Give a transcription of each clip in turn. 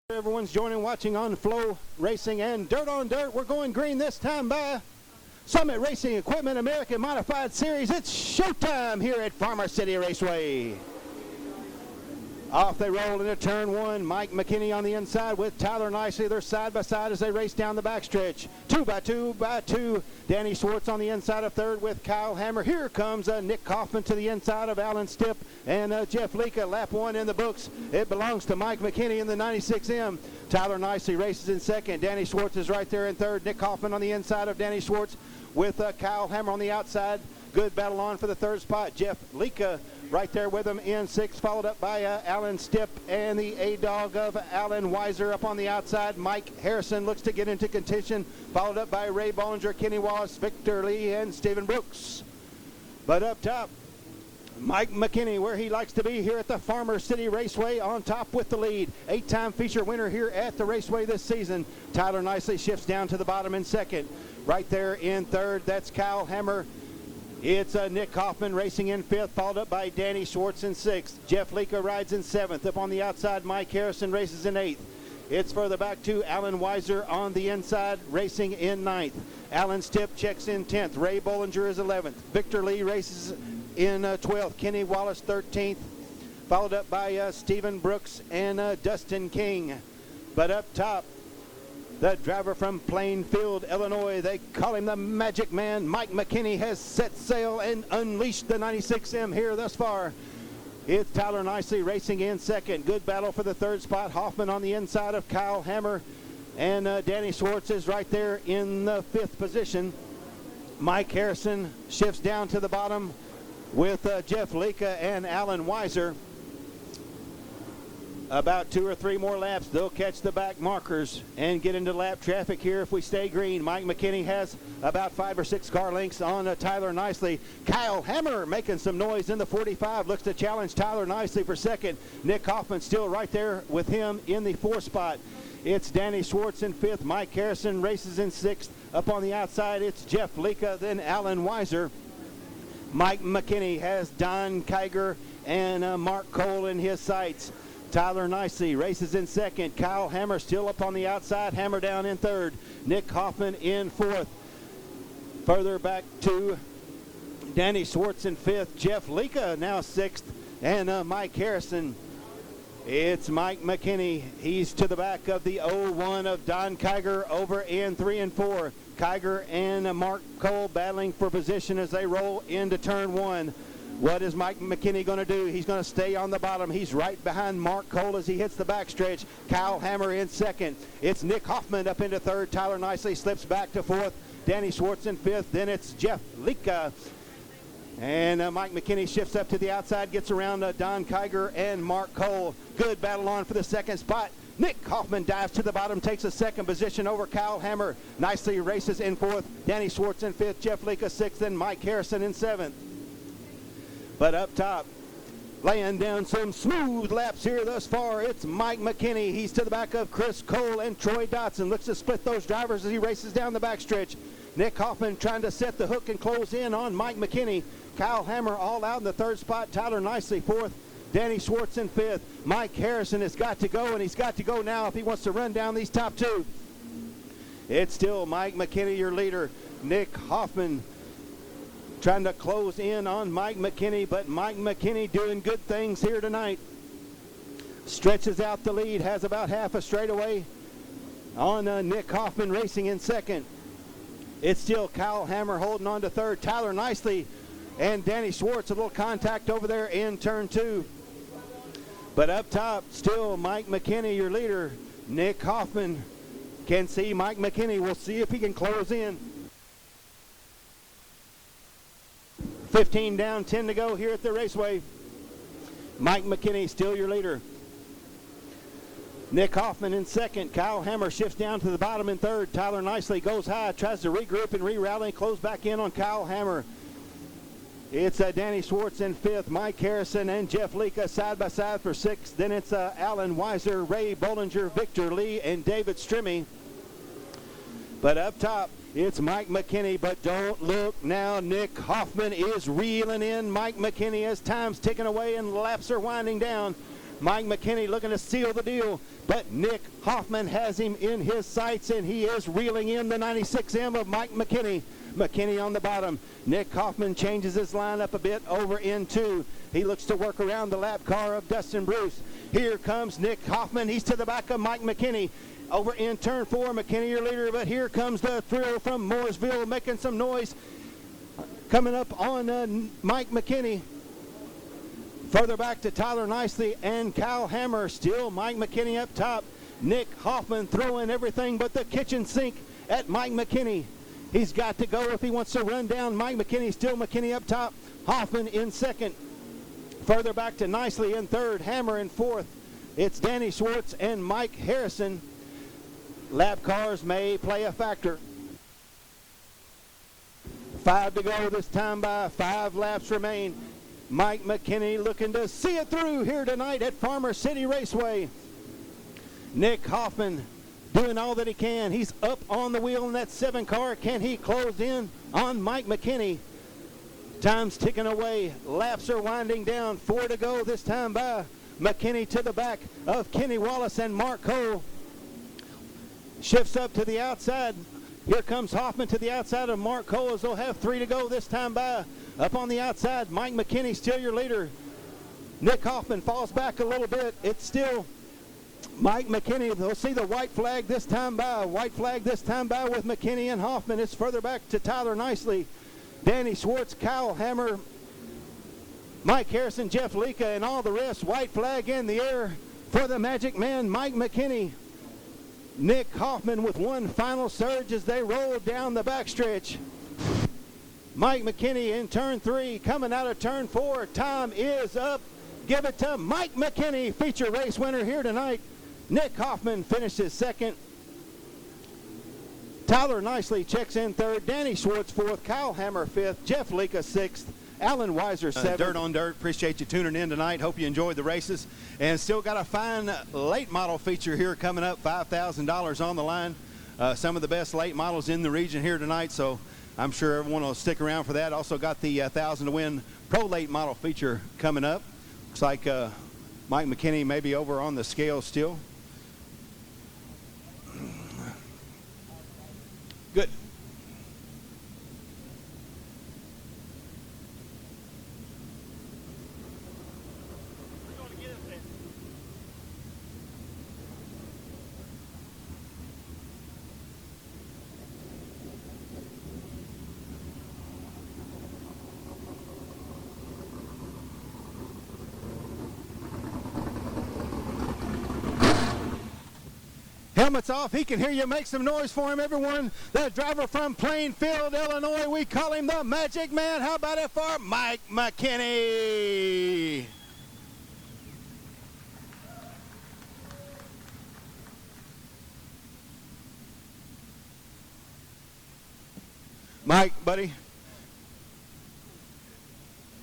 Everyone's joining, watching on Flow Racing and Dirt on Dirt. We're going green this time by Summit Racing Equipment American Modified Series. It's showtime here at Farmer City Raceway. Off they roll into turn one. Mike McKinney on the inside with Tyler Nicely. They're side by side as they race down the backstretch. Two by two. Danny Schwartz on the inside of third with Kyle Hammer. Here comes Nick Kaufman to the inside of Alan Stipp and Jeff Lika. Lap one in the books. It belongs to Mike McKinney in the 96M. Tyler Nicely races in second. Danny Schwartz is right there in third. Nick Kaufman on the inside of Danny Schwartz with Kyle Hammer on the outside. Good battle on for the third spot. Jeff Lika right there with him in sixth, followed up by Alan Stipp and the A-Dog of Alan Weiser up on the outside. Mike Harrison looks to get into contention, followed up by Ray Bollinger, Kenny Wallace, Victor Lee, and Stephen Brooks. But up top, Mike McKinney, where he likes to be here at the Farmer City Raceway, on top with the lead. 8-time feature winner here at the Raceway this season. Tyler Nicely shifts down to the bottom in second. Right there in third, that's Kyle Hammer. It's Nick Kaufman racing in fifth, followed up by Danny Schwartz in sixth. Jeff Lika rides in seventh. Up on the outside, Mike Harrison races in eighth. It's further back to Alan Weiser on the inside, racing in ninth. Alan Stipp checks in 10th. Ray Bollinger is 11th. Victor Lee races in 12th. Kenny Wallace 13th, followed up by Stephen Brooks and Dustin King. But up top, the driver from Plainfield, Illinois, they call him the Magic Man. Mike McKinney has set sail and unleashed the 96M here thus far. It's Tyler Nicely racing in second. Good battle for the third spot. Hoffman on the inside of Kyle Hammer. And Danny Schwartz is right there in the fifth position. Mike Harrison shifts down to the bottom with Jeff Lika and Alan Weiser. About 2 or 3 more laps, they'll catch the back markers and get into lap traffic here if we stay green. Mike McKinney has about 5 or 6 car lengths on Tyler Nicely. Kyle Hammer making some noise in the 45, looks to challenge Tyler Nicely for second. Nick Kaufman still right there with him in the 4th spot. It's Danny Schwartz in 5th. Mike Harrison races in 6th. Up on the outside, it's Jeff Lika, then Alan Weiser. Mike McKinney has Don Kiger and Mark Cole in his sights. Tyler Nicely races in second. Kyle Hammer still up on the outside. Hammer down in third. Nick Kaufman in 4th. Further back to Danny Schwartz in 5th. Jeff Lika now 6th. And Mike Harrison. It's Mike McKinney. He's to the back of the 0-1 of Don Kiger over in 3 and 4. Kiger and Mark Cole battling for position as they roll into turn 1. What is Mike McKinney going to do? He's going to stay on the bottom. He's right behind Mark Cole as he hits the backstretch. Kyle Hammer in second. It's Nick Hoffman up into third. Tyler Nicely slips back to fourth. Danny Schwartz in fifth. Then it's Jeff Lika. And Mike McKinney shifts up to the outside, gets around Don Kiger and Mark Cole. Good battle on for the second spot. Nick Kaufman dives to the bottom, takes a second position over Kyle Hammer. Nicely races in fourth. Danny Schwartz in fifth. Jeff Lika sixth. And Mike Harrison in seventh. But up top, laying down some smooth laps here thus far, it's Mike McKinney. He's to the back of Chris Cole and Troy Dotson. Looks to split those drivers as he races down the backstretch. Nick Hoffman trying to set the hook and close in on Mike McKinney. Kyle Hammer all out in the third spot. Tyler Nicely fourth. Danny Schwartz in fifth. Mike Harrison has got to go, and he's got to go now if he wants to run down these top 2. It's still Mike McKinney, your leader. Nick Hoffman trying to close in on Mike McKinney, but Mike McKinney doing good things here tonight. Stretches out the lead, has about half a straightaway on Nick Hoffman racing in second. It's still Kyle Hammer holding on to third. Tyler Nicely and Danny Schwartz, a little contact over there in turn 2. But up top, still Mike McKinney, your leader. Nick Hoffman can see Mike McKinney. We'll see if he can close in. 15 down, 10 to go here at the Raceway. Mike McKinney still your leader. Nick Hoffman in second. Kyle Hammer shifts down to the bottom in third. Tyler Nicely goes high, tries to regroup and re-rally, close back in on Kyle Hammer. It's Danny Schwartz in fifth. Mike Harrison and Jeff Lika side by side for sixth. Then it's Alan Weiser, Ray Bollinger, Victor Lee, and David Strimmy. But up top, it's Mike McKinney, but don't look now. Nick Hoffman is reeling in Mike McKinney as time's ticking away and laps are winding down. Mike McKinney looking to seal the deal, but Nick Hoffman has him in his sights, and he is reeling in the 96M of Mike McKinney. McKinney on the bottom. Nick Hoffman changes his lineup a bit over in 2. He looks to work around the lap car of Dustin Bruce. Here comes Nick Hoffman. He's to the back of Mike McKinney. Over in turn 4, McKinney your leader, but here comes the thrill from Mooresville making some noise. Coming up on Mike McKinney. Further back to Tyler Nicely and Kyle Hammer. Still Mike McKinney up top. Nick Hoffman throwing everything but the kitchen sink at Mike McKinney. He's got to go if he wants to run down Mike McKinney. Still McKinney up top. Hoffman in second. Further back to Nicely in third. Hammer in fourth. It's Danny Schwartz and Mike Harrison. Lap cars may play a factor. 5 to go this time by. 5 laps remain. Mike McKinney looking to see it through here tonight at Farmer City Raceway. Nick Hoffman doing all that he can. He's up on the wheel in that 7 car. Can he close in on Mike McKinney? Time's ticking away. Laps are winding down. 4 to go this time by. McKinney to the back of Kenny Wallace and Mark Cole. Shifts up to the outside. Here comes Hoffman to the outside of Mark Cole as they'll have 3 to go this time by. Up on the outside, Mike McKinney still your leader. Nick Hoffman falls back a little bit. It's still Mike McKinney. They'll see the white flag this time by. White flag this time by with McKinney and Hoffman. It's further back to Tyler Nicely, Danny Schwartz, Kyle Hammer, Mike Harrison, Jeff Lika, and all the rest. White flag in the air for the Magic Man, Mike McKinney. Nick Hoffman with one final surge as they roll down the backstretch. Mike McKinney in turn 3, coming out of turn 4. Time is up. Give it to Mike McKinney, feature race winner here tonight. Nick Hoffman finishes second. Tyler Nicely checks in third. Danny Schwartz fourth. Kyle Hammer fifth. Jeff Lika sixth. Alan Weiser seventh. Dirt on Dirt. Appreciate you tuning in tonight. Hope you enjoyed the races. And still got a fine late model feature here coming up. $5,000 on the line. Some of the best late models in the region here tonight. So I'm sure everyone will stick around for that. Also got the 1,000 to win Pro Late Model feature coming up. Looks like Mike McKinney may be over on the scale still. Good. Helmets off. He can hear you. Make some noise for him, everyone. The driver from Plainfield, Illinois. We call him the Magic Man. How about it for Mike McKinney? Mike, buddy,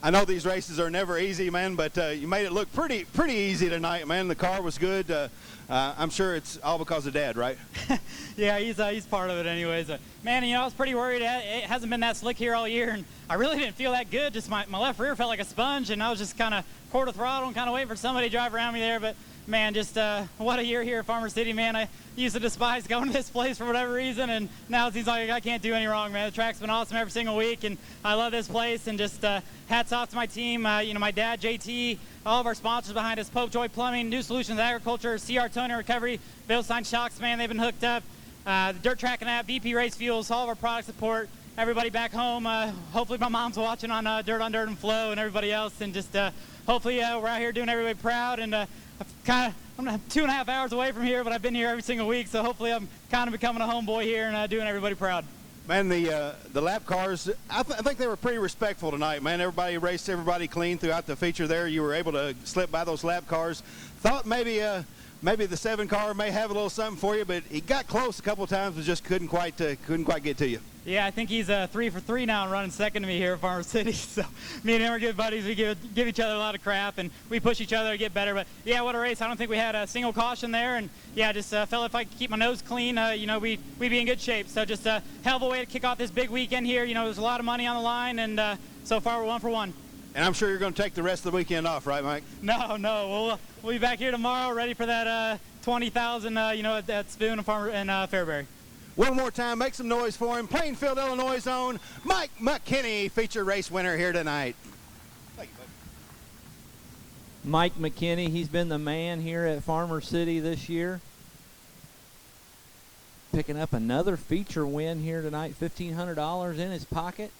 I know these races are never easy, man, but you made it look pretty easy tonight, man. The car was good. I'm sure it's all because of Dad, right? Yeah, he's part of it anyways. Man, you know, I was pretty worried. It hasn't been that slick here all year, and I really didn't feel that good. Just my left rear felt like a sponge, and I was just kind of quarter throttle and kind of waiting for somebody to drive around me there. But, man, just what a year here at Farmer City, man. I used to despise going to this place for whatever reason, and now it seems like I can't do any wrong, man. The track's been awesome every single week, and I love this place. And just hats off to my team, you know, my dad, JT, all of our sponsors behind us, Popejoy Plumbing, New Solutions Agriculture, CR Towing and Recovery, Bilstein Shocks, man, they've been hooked up. The Dirt Track and App, BP Race Fuels, all of our product support, everybody back home. Hopefully my mom's watching on Dirt on Dirt and Flow and everybody else. And just hopefully we're out here doing everybody proud. And I'm 2.5 hours away from here, but I've been here every single week. So hopefully I'm kind of becoming a homeboy here and doing everybody proud. Man, the lap cars, I think they were pretty respectful tonight, man. Everybody raced everybody clean throughout the feature there. You were able to slip by those lap cars. Thought maybe the 7 car may have a little something for you, but he got close a couple of times but just couldn't quite get to you. Yeah, I think he's 3 for 3 now and running second to me here at Farmer City. So me and him are good buddies. We give each other a lot of crap, and we push each other to get better. But, yeah, what a race. I don't think we had a single caution there. And, yeah, just felt if I could keep my nose clean, you know, we'd be in good shape. So just a hell of a way to kick off this big weekend here. You know, there's a lot of money on the line, and so far we're 1 for 1. And I'm sure you're going to take the rest of the weekend off, right, Mike? No. We'll be back here tomorrow, ready for that 20,000, at Spoon and Farmer and Fairbury. One more time, make some noise for him. Plainfield, Illinois' own Mike McKinney, feature race winner here tonight. Thank you, buddy. Mike McKinney, he's been the man here at Farmer City this year. Picking up another feature win here tonight, $1,500 in his pocket.